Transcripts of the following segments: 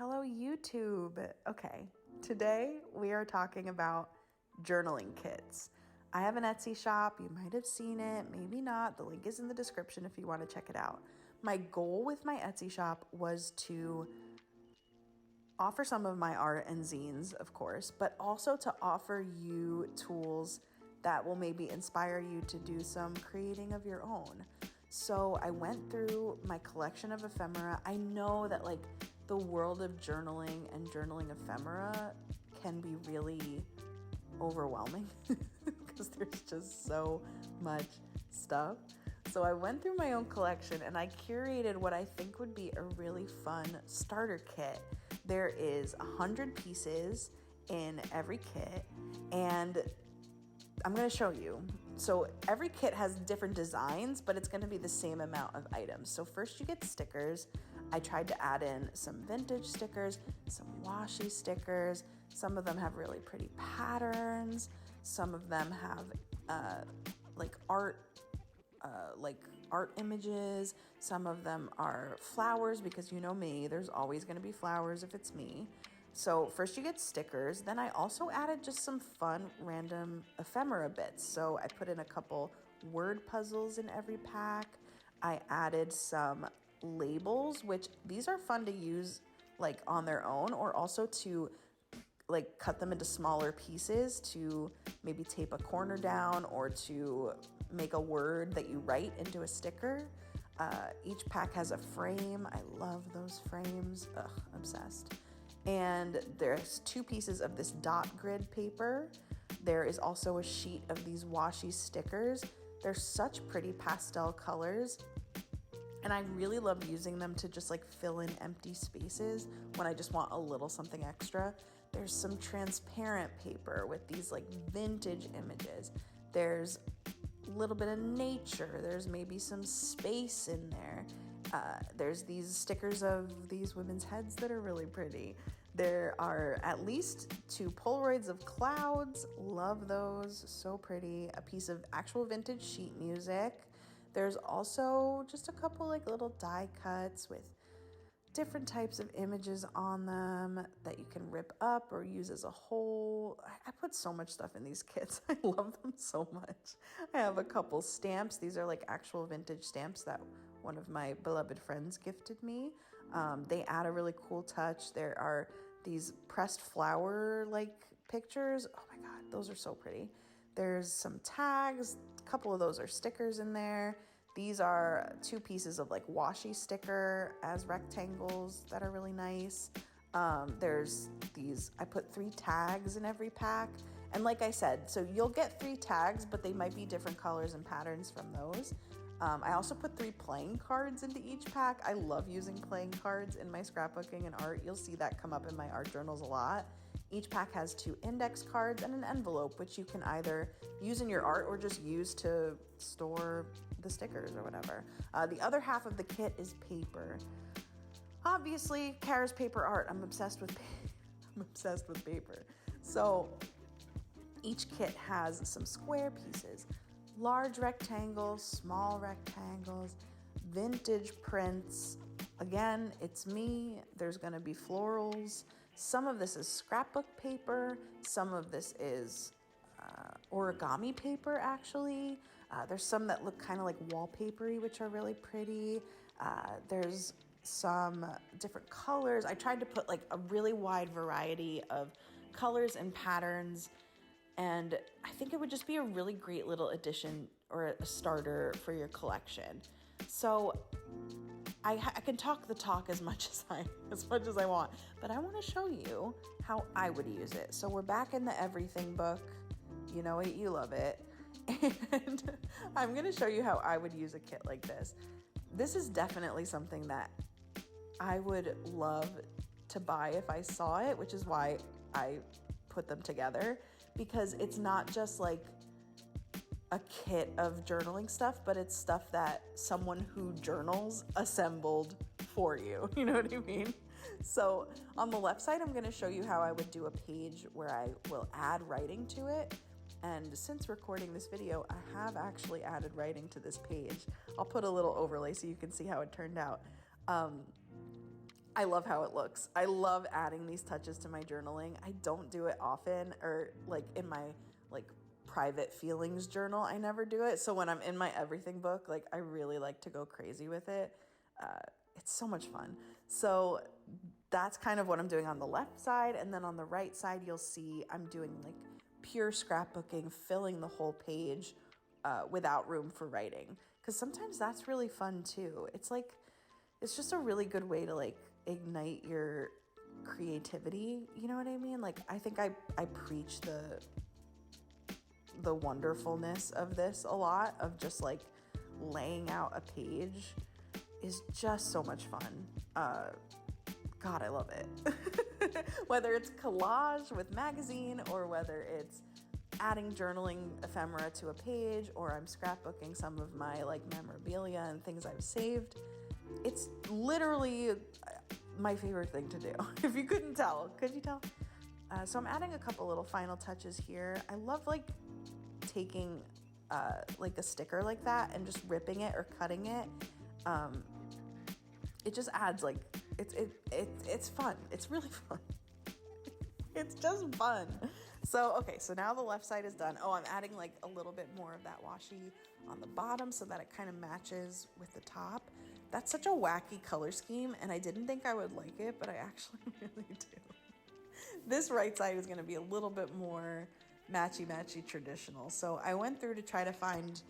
Hello, YouTube. Okay, today we are talking about journaling kits. I have an Etsy shop. You might have seen it, maybe not. The link is in the description if you want to check it out. My goal with my Etsy shop was to offer some of my art and zines, of course, but also to offer you tools that will maybe inspire you to do some creating of your own. So I went through my collection of ephemera. I know that the world of journaling and journaling ephemera can be really overwhelming because there's just so much stuff. So I went through my own collection and I curated what I think would be a really fun starter kit. There is 100 pieces in every kit, and I'm going to show you. So every kit has different designs, but it's going to be the same amount of items. So first you get stickers. I tried to add in some vintage stickers, some washi stickers. Some of them have really pretty patterns. Some of them have art images. Some of them are flowers because you know me, there's always going to be flowers if it's me. So first you get stickers. Then I also added just some fun random ephemera bits. So I put in a couple word puzzles in every pack. I added some labels, which these are fun to use on their own, or also to cut them into smaller pieces to maybe tape a corner down or to make a word that you write into a sticker. Each pack has a frame. I love those frames. Ugh, obsessed. And there's 2 pieces of this dot grid paper. There is also a sheet of these washi stickers. They're such pretty pastel colors. And I really love using them to just fill in empty spaces when I just want a little something extra. There's some transparent paper with these vintage images. There's a little bit of nature. There's maybe some space in there. There's these stickers of these women's heads that are really pretty. There are at least 2 Polaroids of clouds. Love those. So pretty. A piece of actual vintage sheet music. There's also just a couple little die cuts with different types of images on them that you can rip up or use as a whole. I put so much stuff in these kits. I love them so much. I have a couple stamps. These are actual vintage stamps that one of my beloved friends gifted me. They add a really cool touch. There are these pressed flower pictures. Oh my God, those are so pretty. There's some tags. A couple of those are stickers in there. These are 2 pieces of washi sticker as rectangles that are really nice. There's these, I put 3 tags in every pack. And like I said, so you'll get 3 tags, but they might be different colors and patterns from those. I also put 3 playing cards into each pack. I love using playing cards in my scrapbooking and art. You'll see that come up in my art journals a lot. Each pack has 2 index cards and an envelope, which you can either use in your art or just use to store the stickers or whatever. The other half of the kit is paper. Obviously, Kara's paper art. I'm obsessed with paper. So each kit has some square pieces, large rectangles, small rectangles, vintage prints. Again, it's me. There's going to be florals. Some of this is scrapbook paper. Some of this is origami paper, actually. There's some that look kind of like wallpapery, which are really pretty. There's some different colors. I tried to put a really wide variety of colors and patterns, and I think it would just be a really great little addition or a starter for your collection. So I can talk the talk as much as I want, but I want to show you how I would use it. So we're back in the everything book. You know it, you love it. And I'm going to show you how I would use a kit like this. This is definitely something that I would love to buy if I saw it, which is why I put them together, because it's not just a kit of journaling stuff, but it's stuff that someone who journals assembled for you. You know what I mean? So on the left side, I'm going to show you how I would do a page where I will add writing to it. And since recording this video, I have actually added writing to this page. I'll put a little overlay so you can see how it turned out. I love how it looks. I love adding these touches to my journaling. I don't do it often, or like in my like private feelings journal, I never do it. So when I'm in my everything book, like I really like to go crazy with it. It's so much fun. So that's kind of what I'm doing on the left side. And then on the right side, you'll see I'm doing like pure scrapbooking, filling the whole page without room for writing. Because sometimes that's really fun too. It's just a really good way to like ignite your creativity. You know what I mean? Like I think I preach the wonderfulness of this a lot, of just like laying out a page is just so much fun. God, I love it. Whether it's collage with magazine, or whether it's adding journaling ephemera to a page, or I'm scrapbooking some of my like memorabilia and things I've saved. It's literally my favorite thing to do. If you couldn't tell, could you tell? So I'm adding a couple little final touches here. I love like taking like a sticker like that and just ripping it or cutting it. It just adds like, it's fun. It's really fun. It's just fun. So, okay, so now the left side is done. Oh, I'm adding like a little bit more of that washi on the bottom so that it kind of matches with the top. That's such a wacky color scheme, and I didn't think I would like it, but I actually really do. This right side is going to be a little bit more matchy-matchy traditional. So I went through to try to find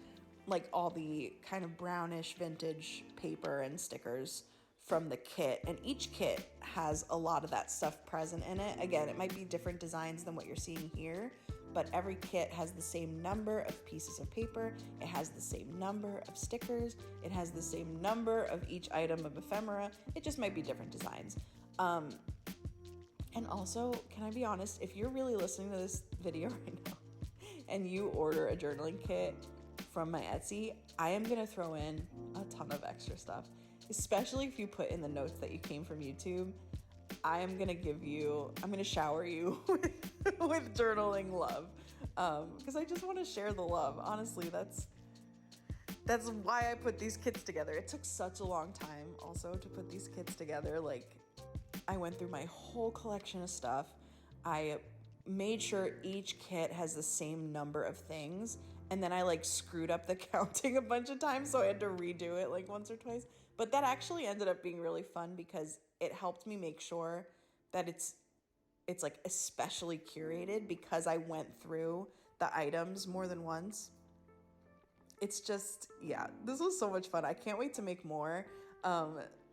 like all the kind of brownish vintage paper and stickers from the kit, and each kit has a lot of that stuff present in it. Again, it might be different designs than what you're seeing here, but every kit has the same number of pieces of paper, it has the same number of stickers, it has the same number of each item of ephemera. It just might be different designs. And also, can I be honest, if you're really listening to this video right now and you order a journaling kit from my Etsy, I am gonna throw in a ton of extra stuff. Especially if you put in the notes that you came from YouTube. I'm gonna shower you with journaling love, because I just want to share the love. Honestly, that's why I put these kits together. It took such a long time also to put these kits together. Like, I went through my whole collection of stuff. I made sure each kit has the same number of things, and then I like screwed up the counting a bunch of times, so I had to redo it like once or twice. But that actually ended up being really fun because it helped me make sure that it's like especially curated, because I went through the items more than once. It's just, yeah, this was so much fun. I can't wait to make more.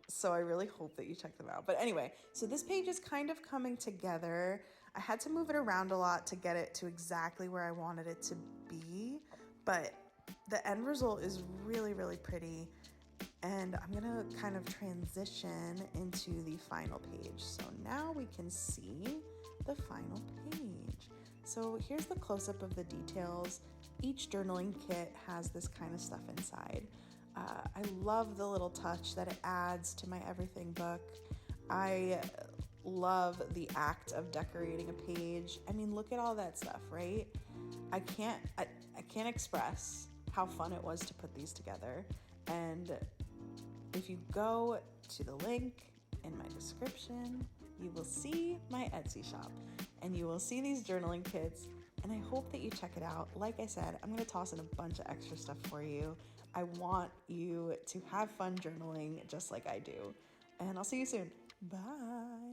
So I really hope that you check them out. But anyway, so this page is kind of coming together. I had to move it around a lot to get it to exactly where I wanted it to be, but the end result is really, really pretty. And I'm gonna kind of transition into the final page. So now we can see the final page. So here's the close-up of the details. Each journaling kit has this kind of stuff inside. I love the little touch that it adds to my everything book. I love the act of decorating a page. I mean, look at all that stuff, right? I can't express how fun it was to put these together. And if you go to the link in my description, you will see my Etsy shop and you will see these journaling kits, and I hope that you check it out. Like I said, I'm going to toss in a bunch of extra stuff for you. I want you to have fun journaling just like I do. And I'll see you soon. Bye.